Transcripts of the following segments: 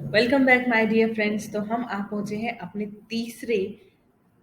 Welcome back my dear friends. तो हम आप पहुंचे हैं अपने तीसरे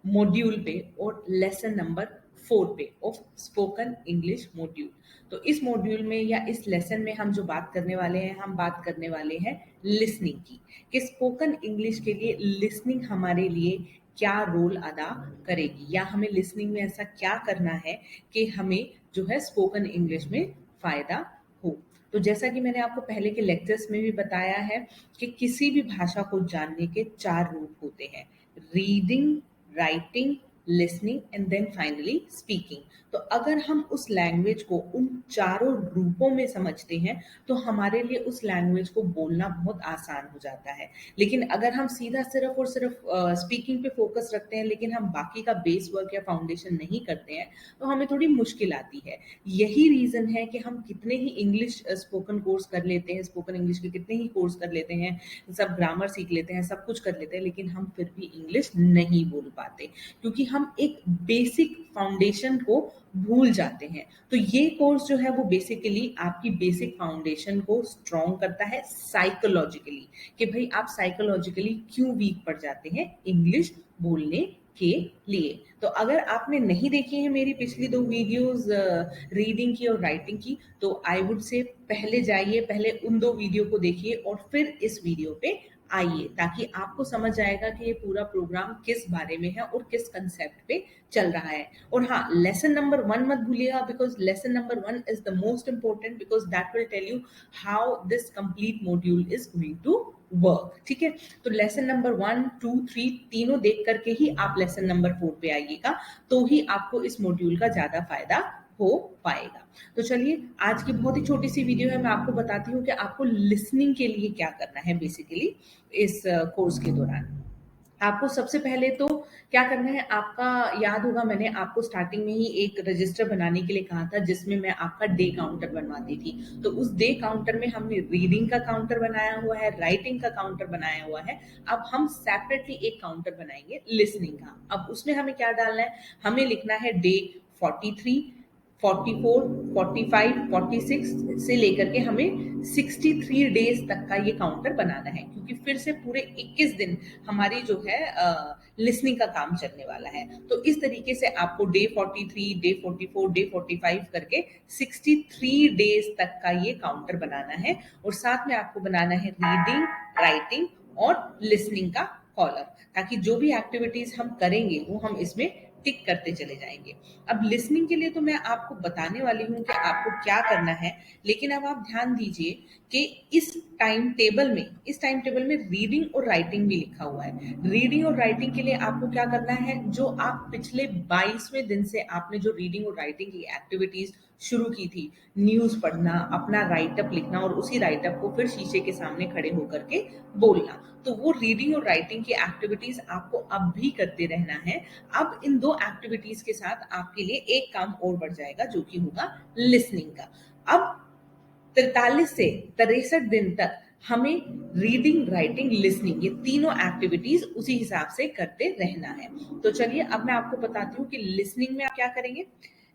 मॉड्यूल पे और लेसन नंबर 4 पे ऑफ स्पोकन इंग्लिश मॉड्यूल। तो इस मॉड्यूल में या इस लेसन में हम जो बात करने वाले हैं, हम बात करने वाले हैं लिसनिंग की, कि स्पोकन इंग्लिश के लिए लिसनिंग हमारे लिए क्या रोल अदा करेगी, या हमें लिसनिंग में ऐसा क्या करना है कि हमें जो है स्पोकन इंग्लिश में फायदा हो। तो जैसा कि मैंने आपको पहले के लेक्चर्स में भी बताया है कि किसी भी भाषा को जानने के 4 रूप होते हैं: reading, writing, listening and then finally speaking. तो अगर हम उस लैंग्वेज को उन चारों रूपों में समझते हैं तो हमारे लिए उस लैंग्वेज को बोलना बहुत आसान हो जाता है। लेकिन अगर हम सीधा सिर्फ और सिर्फ स्पीकिंग पे फोकस रखते हैं लेकिन हम बाकी का बेस वर्क या फाउंडेशन नहीं करते हैं तो हमें थोड़ी मुश्किल आती है। यही रीजन है कि हम कितने ही इंग्लिश स्पोकन कोर्स कर लेते हैं, स्पोकन इंग्लिश के कितने ही कोर्स कर लेते हैं, सब ग्रामर सीख लेते हैं, सब कुछ कर लेते हैं, लेकिन हम फिर भी इंग्लिश नहीं बोल पाते क्योंकि हम एक बेसिक फाउंडेशन को भूल जाते हैं। तो ये कोर्स जो है वो बेसिकली आपकी बेसिक फाउंडेशन को स्ट्रॉन्ग करता है साइकोलॉजिकली, कि भाई आप साइकोलॉजिकली क्यों वीक पड़ जाते हैं इंग्लिश बोलने के लिए। तो अगर आपने नहीं देखी है मेरी पिछली 2 वीडियोस रीडिंग की और राइटिंग की, तो आई वुड से पहले जाइए, पहले उन 2 वीडियो को देखिए और फिर इस वीडियो पे आइए, ताकि आपको समझ आएगा कि ये पूरा प्रोग्राम किस बारे में है और किस कंसेप्ट पे चल रहा है। और हाँ, लेसन नंबर 1 मत भूलिएगा, because lesson number 1 is the most important, because that will tell you how this complete module is going to work. ठीक है, तो लेसन नंबर 1, 2, 3 तीनों देख करके ही आप लेसन नंबर 4 पे आइएगा, तो ही आपको इस मॉड्यूल का ज्यादा फायदा हो पाएगा। तो चलिए, आज की बहुत ही छोटी सी वीडियो है, मैं आपको बताती हूँ कि आपको लिसनिंग के लिए क्या करना है बेसिकली इस कोर्स के दौरान। आपको सबसे पहले तो क्या करना है, आपका याद होगा मैंने आपको स्टार्टिंग में ही एक रजिस्टर बनाने के लिए कहा था जिसमें मैं आपका डे काउंटर बनवाती थी। तो उस डे काउंटर में हमने रीडिंग का काउंटर बनाया हुआ है, राइटिंग का काउंटर बनाया हुआ है। अब हम सेपरेटली एक काउंटर बनाएंगे लिसनिंग का। अब उसमें हमें क्या डालना है, हमें लिखना है डे 43, 44, 45, 46 से लेकर के हमें 63 डेज तक का ये काउंटर बनाना है, क्योंकि फिर से पूरे 21 दिन हमारी जो है लिसनिंग का काम चलने वाला है। तो इस तरीके से आपको डे 43, डे 44, डे 45 करके 63 डेज तक का ये काउंटर बनाना है, और साथ में आपको बनाना है रीडिंग, राइटिंग और लिसनिंग का कॉलम, ताकि जो भी एक्टिविटीज हम करेंगे वो हम इसमें टिक करते चले जाएंगे। अब लिसनिंग के लिए तो मैं आपको बताने वाली हूँ कि आपको क्या करना है, लेकिन अब आप ध्यान दीजिए कि इस टाइम टेबल में रीडिंग और राइटिंग भी लिखा हुआ है। रीडिंग और राइटिंग के लिए आपको क्या करना है, जो आप पिछले 22वें दिन से आपने जो रीडिंग और राइटिंग की एक्टिविटीज शुरू की थी, न्यूज पढ़ना, अपना राइटअप लिखना और उसी राइटअप को फिर शीशे के सामने खड़े होकर के बोलना, तो वो रीडिंग और राइटिंग की एक्टिविटीज आपको अब भी करते रहना है। अब इन 2 एक्टिविटीज के साथ आपके लिए एक काम और बढ़ जाएगा, जो कि होगा लिसनिंग का। अब 43 से 63 दिन तक हमें रीडिंग, राइटिंग, लिसनिंग ये तीनों एक्टिविटीज उसी हिसाब से करते रहना है। तो चलिए, अब मैं आपको बताती हूँ कि लिसनिंग में आप क्या करेंगे।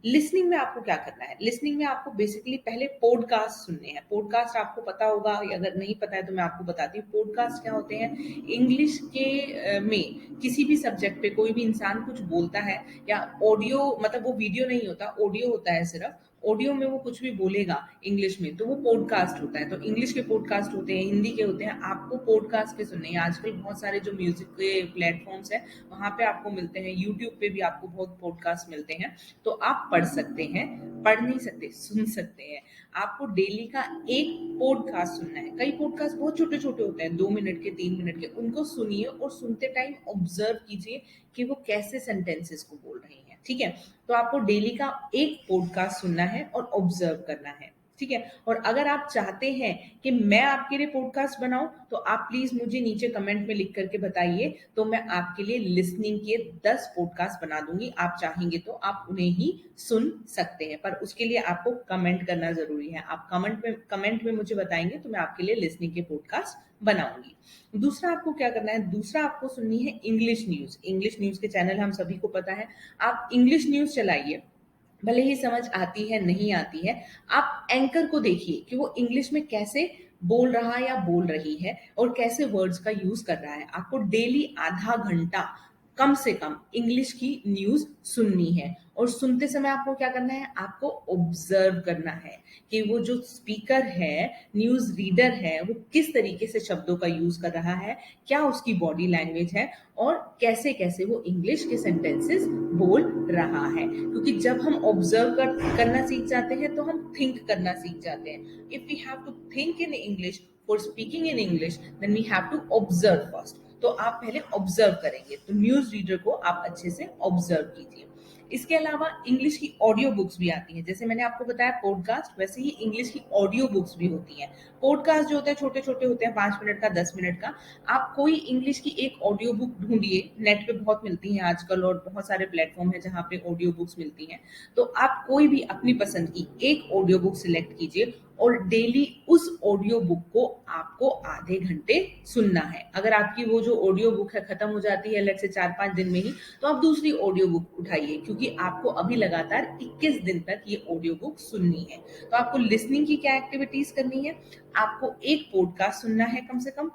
लिसनिंग में आपको क्या करना है, लिसनिंग में आपको बेसिकली पहले पॉडकास्ट सुनने हैं। पॉडकास्ट आपको पता होगा, या अगर नहीं पता है तो मैं आपको बताती हूँ पॉडकास्ट क्या होते हैं। इंग्लिश के में किसी भी सब्जेक्ट पे कोई भी इंसान कुछ बोलता है, या ऑडियो, मतलब वो वीडियो नहीं होता, ऑडियो होता है सिर्फ, ऑडियो में वो कुछ भी बोलेगा इंग्लिश में तो वो पॉडकास्ट होता है। तो इंग्लिश के पॉडकास्ट होते हैं, हिंदी के होते हैं, आपको पॉडकास्ट पे सुनने हैं। आजकल बहुत सारे जो म्यूजिक के प्लेटफॉर्म्स हैं वहां पे आपको मिलते हैं, यूट्यूब पे भी आपको बहुत पॉडकास्ट मिलते हैं, तो आप पढ़ सकते हैं, पढ़ नहीं सकते, सुन सकते हैं। आपको डेली का एक पॉडकास्ट सुनना है। कई पॉडकास्ट बहुत छोटे छोटे होते हैं, 2 मिनट के, 3 मिनट के, उनको सुनिए और सुनते टाइम ऑब्जर्व कीजिए कि वो कैसे सेंटेंसेस को बोल रही हैं। ठीक है, तो आपको डेली का एक पॉडकास्ट सुनना है और ऑब्जर्व करना है। ठीक है, और अगर आप चाहते हैं कि मैं आपके लिए पॉडकास्ट बनाऊं तो आप प्लीज मुझे नीचे कमेंट में लिख करके बताइए, तो मैं आपके लिए लिसनिंग के 10 पॉडकास्ट बना दूंगी। आप चाहेंगे तो आप उन्हें ही सुन सकते हैं, पर उसके लिए आपको कमेंट करना जरूरी है। आप कमेंट में मुझे बताएंगे तो मैं आपके लिए लिसनिंग के पॉडकास्ट बनाऊंगी। दूसरा आपको क्या करना है, दूसरा आपको सुननी है इंग्लिश न्यूज। इंग्लिश न्यूज के चैनल हम सभी को पता है। आप इंग्लिश न्यूज चलाइए, भले ही समझ आती है नहीं आती है, आप एंकर को देखिए कि वो इंग्लिश में कैसे बोल रहा या बोल रही है और कैसे वर्ड्स का यूज कर रहा है। आपको डेली आधा घंटा कम से कम इंग्लिश की न्यूज सुननी है और सुनते समय आपको क्या करना है, आपको ऑब्जर्व करना है कि वो जो स्पीकर है, न्यूज रीडर है, वो किस तरीके से शब्दों का यूज कर रहा है, क्या उसकी बॉडी लैंग्वेज है और कैसे कैसे वो इंग्लिश के सेंटेंसेस बोल रहा है। क्योंकि जब हम ऑब्जर्व करना सीख जाते हैं तो हम थिंक करना सीख जाते हैं। If we have to think in English for speaking in English then we have to observe first. तो आप पहले ऑब्जर्व करेंगे, तो न्यूज रीडर को आप अच्छे से ऑब्जर्व कीजिए। इसके अलावा इंग्लिश की ऑडियो बुक्स भी आती हैं, जैसे मैंने आपको बताया पॉडकास्ट, वैसे ही इंग्लिश की ऑडियो बुक्स भी होती हैं। पॉडकास्ट जो होते हैं छोटे छोटे होते हैं, 5 मिनट का, 10 मिनट का। आप कोई इंग्लिश की एक ऑडियो बुक ढूंढिए, नेट पे बहुत मिलती हैं आजकल और बहुत सारे प्लेटफॉर्म है जहाँ पे ऑडियो बुक्स मिलती हैं। तो आप कोई भी अपनी पसंद की एक ऑडियो बुक सिलेक्ट कीजिए और डेली उस ऑडियो बुक को आपको आधे घंटे सुनना है। अगर आपकी वो जो ऑडियो बुक है खत्म हो जाती है लेट से 4-5 दिन में ही, तो आप दूसरी ऑडियो बुक उठाइए, क्योंकि आपको अभी लगातार 21 दिन तक ये ऑडियो बुक सुननी है। तो आपको लिसनिंग की क्या एक्टिविटीज करनी है, आपको एक पॉडकास्ट सुनना है कम से कम,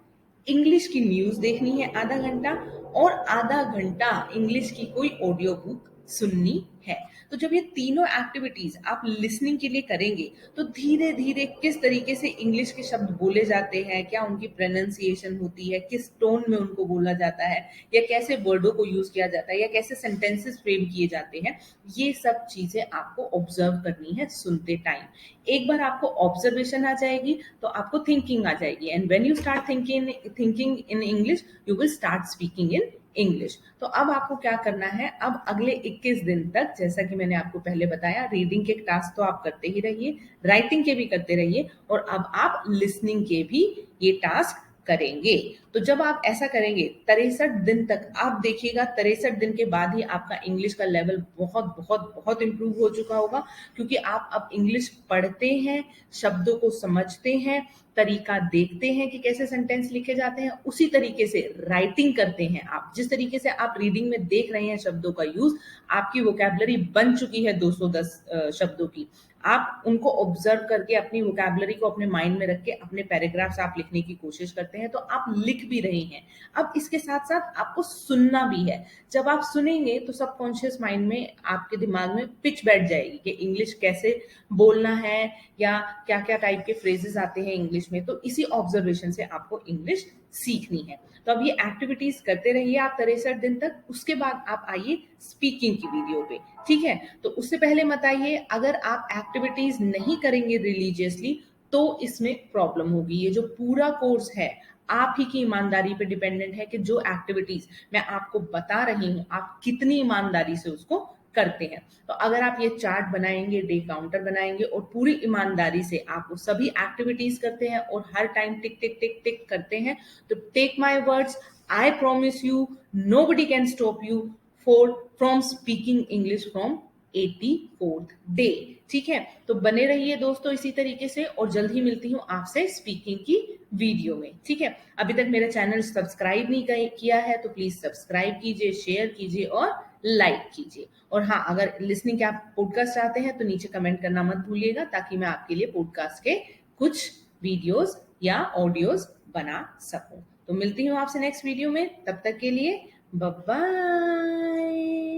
इंग्लिश की न्यूज देखनी है आधा घंटा और आधा घंटा इंग्लिश की कोई ऑडियो बुक सुननी है। तो जब ये तीनों एक्टिविटीज आप लिसनिंग के लिए करेंगे तो धीरे धीरे किस तरीके से इंग्लिश के शब्द बोले जाते हैं, क्या उनकी प्रोनाउंसिएशन होती है, किस टोन में उनको बोला जाता है, या कैसे वर्डों को यूज किया जाता है, या कैसे सेंटेंसेस फ्रेम किए जाते हैं, ये सब चीजें आपको ऑब्जर्व करनी है सुनते टाइम। एक बार आपको ऑब्जर्वेशन आ जाएगी तो आपको थिंकिंग आ जाएगी, and when you start thinking in English you will start speaking in English. तो अब आपको क्या करना है, अब अगले 21 दिन तक, जैसा कि मैंने आपको पहले बताया, रीडिंग के टास्क तो आप करते ही रहिए, राइटिंग के भी करते रहिए, और अब आप लिसनिंग के भी ये टास्क करेंगे। तो जब आप ऐसा करेंगे 63 दिन तक, आप देखिएगा 63 दिन के बाद ही आपका इंग्लिश का लेवल बहुत बहुत बहुत इंप्रूव हो चुका होगा, क्योंकि आप अब इंग्लिश पढ़ते हैं, शब्दों को समझते हैं, तरीका देखते हैं कि कैसे सेंटेंस लिखे जाते हैं, उसी तरीके से राइटिंग करते हैं। आप जिस तरीके से आप रीडिंग में देख रहे हैं शब्दों का यूज, आपकी वोकैबुलरी बन चुकी है 210 शब्दों की। आप उनको ऑब्जर्व करके अपनी वोकैबुलरी को अपने माइंड में रख के अपने पैराग्राफ्स आप लिखने की कोशिश करते हैं, तो आप लिख भी रहे हैं। अब इसके साथ साथ आपको सुनना भी है। जब आप सुनेंगे तो सबकॉन्शियस माइंड में, आपके दिमाग में पिच बैठ जाएगी कि इंग्लिश कैसे बोलना है या क्या क्या टाइप के फ्रेजेस आते हैं इंग्लिश में। तो इसी ऑब्जर्वेशन से आपको इंग्लिश सीखनी है। तो अब ये एक्टिविटीज करते रहिए आप 63 दिन तक। उसके बाद आप आइए स्पीकिंग की वीडियो पे, ठीक है। तो उससे पहले मत आइए, अगर आप एक्टिविटीज नहीं करेंगे रिलीजियसली तो इसमें प्रॉब्लम होगी। ये जो पूरा कोर्स है आप ही की ईमानदारी पे डिपेंडेंट है कि जो एक्टिविटीज मैं आपको बता रही हूँ आप कितनी ईमानदारी से उसको करते हैं। तो अगर आप ये चार्ट बनाएंगे, डे काउंटर बनाएंगे और पूरी ईमानदारी से आप वो सभी एक्टिविटीज करते हैं और हर टाइम टिक टिक टिक टिक करते हैं, तो take my words, I promise you nobody can stop you from speaking English from 84th day. ठीक है, तो बने रहिए दोस्तों इसी तरीके से, और जल्द ही मिलती हूँ आपसे स्पीकिंग की वीडियो में। ठीक है, अभी तक मेरा चैनल सब्सक्राइब नहीं किया है तो प्लीज सब्सक्राइब कीजिए, शेयर कीजिए और लाइक कीजिए। और हाँ, अगर लिसनिंग के आप पॉडकास्ट चाहते हैं तो नीचे कमेंट करना मत भूलिएगा, ताकि मैं आपके लिए पॉडकास्ट के कुछ वीडियोस या ऑडियोज बना सकूं। तो मिलती हूँ आपसे नेक्स्ट वीडियो में, तब तक के लिए बाय बाय।